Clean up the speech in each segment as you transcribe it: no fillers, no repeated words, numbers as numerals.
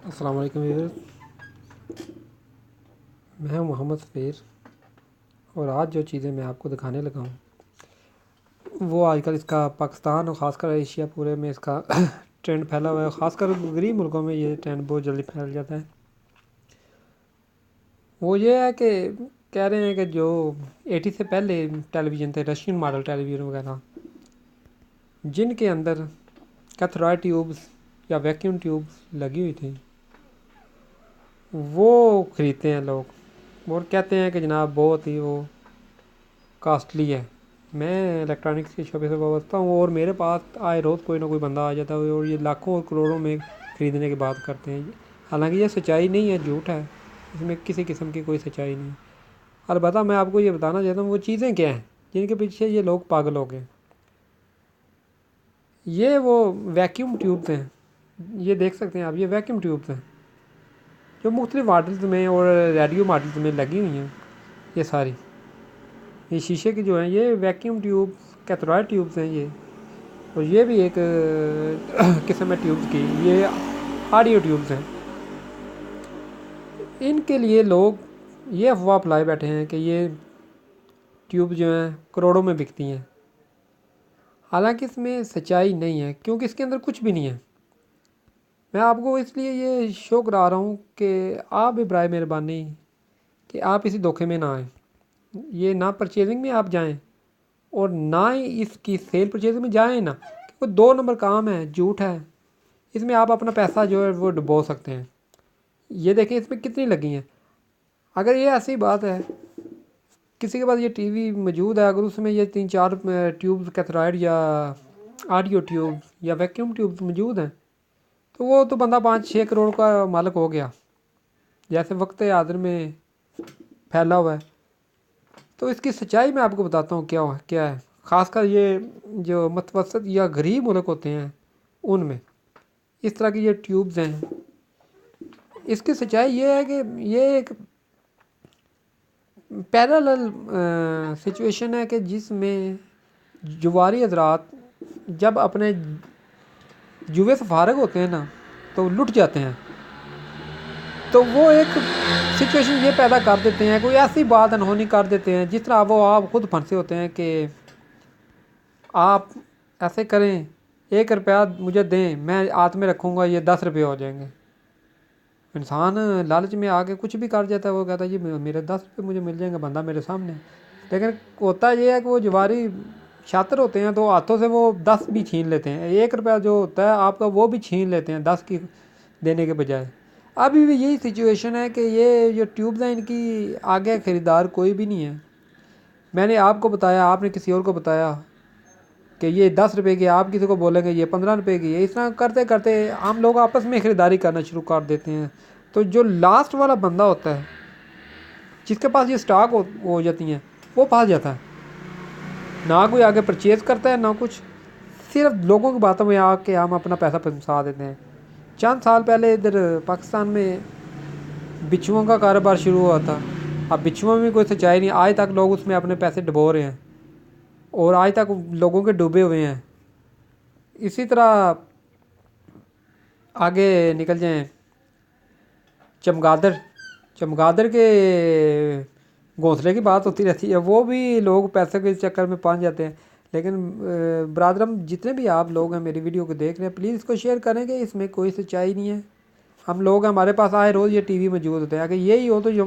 السلام علیکم ویورز، میں ہوں محمد سفیر، اور آج جو چیزیں میں آپ کو دکھانے لگا ہوں وہ آج کل اس کا پاکستان اور خاص کر ایشیا پورے میں اس کا ٹرینڈ پھیلا ہوا ہے۔ خاص کر غریب ملکوں میں یہ ٹرینڈ بہت جلدی پھیل جاتا ہے۔ وہ یہ ہے کہ کہہ رہے ہیں کہ جو 80 سے پہلے ٹیلی ویژن تھے، رشین ماڈل ٹیلی ویژن وغیرہ، جن کے اندر کیتھرائڈ ٹیوبز یا ویکیوم ٹیوبز لگی ہوئی تھیں، وہ خریدتے ہیں لوگ اور کہتے ہیں کہ جناب بہت ہی وہ کاسٹلی ہے۔ میں الیکٹرانکس کے شعبے سے وابستہ ہوں اور میرے پاس آئے روز کوئی نہ کوئی بندہ آ جاتا ہے اور یہ لاکھوں اور کروڑوں میں خریدنے کی بات کرتے ہیں۔ حالانکہ یہ سچائی نہیں ہے، جھوٹ ہے، اس میں کسی قسم کی کوئی سچائی نہیں ہے۔ البتہ میں آپ کو یہ بتانا چاہتا ہوں وہ چیزیں کیا ہیں جن کے پیچھے یہ لوگ پاگل ہو گئے۔ یہ وہ ویکیوم ٹیوبز ہیں، یہ دیکھ سکتے ہیں آپ، یہ ویکیوم ٹیوبز ہیں جو مختلف ماڈلز میں اور ریڈیو ماڈلز میں لگی ہوئی ہیں۔ یہ ساری یہ شیشے کی جو ہیں یہ ویکیوم ٹیوب کیتھرائڈ ٹیوبز ہیں یہ، اور یہ بھی ایک قسم ہے ٹیوبز کی، یہ آڈیو ٹیوبز ہیں۔ ان کے لیے لوگ یہ افواہ پھیلائے بیٹھے ہیں کہ یہ ٹیوب جو ہیں کروڑوں میں بکتی ہیں، حالانکہ اس میں سچائی نہیں ہے کیونکہ اس کے اندر کچھ بھی نہیں ہے۔ میں آپ کو اس لیے یہ شو کرا رہا ہوں کہ آپ بھی برائے مہربانی کہ آپ اسی دھوکے میں نہ آئیں، یہ نہ پرچیزنگ میں آپ جائیں اور نہ ہی اس کی سیل پرچیزنگ میں جائیں نا، کیونکہ 2 نمبر کام ہے، جھوٹ ہے، اس میں آپ اپنا پیسہ جو ہے وہ ڈبو سکتے ہیں۔ یہ دیکھیں اس میں کتنی لگی ہیں۔ اگر یہ ایسی بات ہے، کسی کے پاس یہ ٹی وی موجود ہے، اگر اس میں یہ 3-4 ٹیوبز کیتھرائڈ یا آڈیو ٹیوب یا ویکیوم ٹیوب موجود ہیں تو وہ تو بندہ 5-6 کروڑ کا مالک ہو گیا، جیسے وقت حاضر میں پھیلا ہوا ہے۔ تو اس کی سچائی میں آپ کو بتاتا ہوں کیا ہے، خاص کر یہ جو متوسط یا غریب ملک ہوتے ہیں ان میں اس طرح کی یہ ٹیوبز ہیں۔ اس کی سچائی یہ ہے کہ یہ ایک پیرالل سچویشن ہے کہ جس میں جواری حضرات جب اپنے جوے سے فارغ ہوتے ہیں نا تو لٹ جاتے ہیں، تو وہ ایک سچویشن یہ پیدا کر دیتے ہیں، کوئی ایسی بات انہونی کر دیتے ہیں جس طرح وہ آپ خود پھنسے ہوتے ہیں کہ آپ ایسے کریں، 1 روپیہ مجھے دیں، میں ہاتھ میں رکھوں گا، یہ 10 روپے ہو جائیں گے۔ انسان لالچ میں آ کے کچھ بھی کر جاتا ہے، وہ کہتا ہے جی میرے 10 روپے مجھے مل جائیں گے، بندہ میرے سامنے۔ لیکن ہوتا یہ ہے کہ وہ جواری شاطر ہوتے ہیں تو ہاتھوں سے وہ 10 بھی چھین لیتے ہیں، 1 روپیہ جو ہوتا ہے آپ کا وہ بھی چھین لیتے ہیں 10 کی دینے کے بجائے۔ ابھی بھی یہی سچویشن ہے کہ یہ جو ٹیوبز ہیں ان کی آگے خریدار کوئی بھی نہیں ہے۔ میں نے آپ کو بتایا، آپ نے کسی اور کو بتایا کہ یہ 10 روپے کی، آپ کسی کو بولیں گے یہ 15 روپے کی ہے۔ اس طرح کرتے کرتے ہم لوگ آپس میں خریداری کرنا شروع کر دیتے ہیں، تو جو لاسٹ والا بندہ ہوتا ہے جس کے پاس یہ سٹاک ہو جاتی ہیں وہ پھنس جاتا ہے، نہ کوئی آگے پرچیز کرتا ہے نہ کچھ، صرف لوگوں کی باتوں میں آ کے ہم اپنا پیسہ پھنسا دیتے ہیں۔ چند سال پہلے ادھر پاکستان میں بچھوؤں کا کاروبار شروع ہوا تھا، اب بچھوؤں میں کوئی سچائی نہیں، آج تک لوگ اس میں اپنے پیسے ڈبو رہے ہیں اور آج تک لوگوں کے ڈوبے ہوئے ہیں۔ اسی طرح آگے نکل جائیں، چمگادڑ کے گھونسلے کی بات ہوتی رہتی ہے، وہ بھی لوگ پیسے کے چکر میں پھنس جاتے ہیں۔ لیکن برادرم جتنے بھی آپ لوگ ہیں میری ویڈیو کو دیکھ رہے ہیں، پلیز اس کو شیئر کریں کہ اس میں کوئی سچائی نہیں ہے۔ ہم لوگ ہمارے پاس آئے روز یہ ٹی وی موجود ہوتے ہیں، اگر یہی ہو تو جو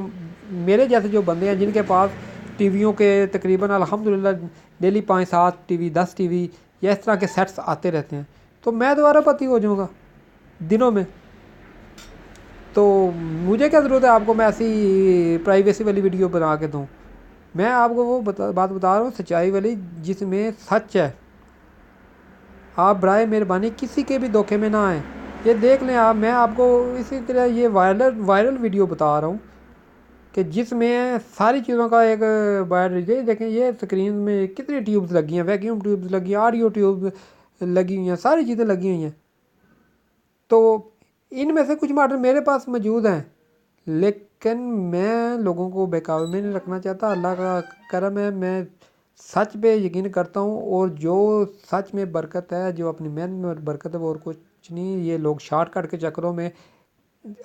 میرے جیسے جو بندے ہیں جن کے پاس ٹی ویوں کے تقریباً الحمدللہ daily 5-7 T V 10 T V یا اس طرح کے سیٹس آتے رہتے ہیں، تو میں دوبارہ پتی ہو جاؤں گا دنوں میں۔ تو مجھے کیا ضرورت ہے آپ کو میں ایسی پرائیویسی والی ویڈیو بنا کے دوں؟ میں آپ کو وہ بات بتا رہا ہوں سچائی والی جس میں سچ ہے۔ آپ برائے مہربانی کسی کے بھی دھوکے میں نہ آئیں۔ یہ دیکھ لیں آپ، میں آپ کو اسی طرح یہ وائرل ویڈیو بتا رہا ہوں کہ جس میں ساری چیزوں کا ایک یہ دیکھیں، یہ سکرین میں کتنی ٹیوبز لگی ہیں، ویکیوم ٹیوبز لگی ہیں، آڈیو ٹیوبز لگی ہوئی ہیں، ساری چیزیں لگی ہوئی ہیں۔ تو ان میں سے کچھ ماڈل میرے پاس موجود ہیں، لیکن میں لوگوں کو بہکاوے میں نہیں رکھنا چاہتا۔ اللہ کا کرم ہے، میں سچ پہ یقین کرتا ہوں، اور جو سچ میں برکت ہے، جو اپنی محنت میں برکت ہے وہ اور کچھ نہیں۔ یہ لوگ شارٹ کٹ کے چکروں میں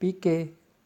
PK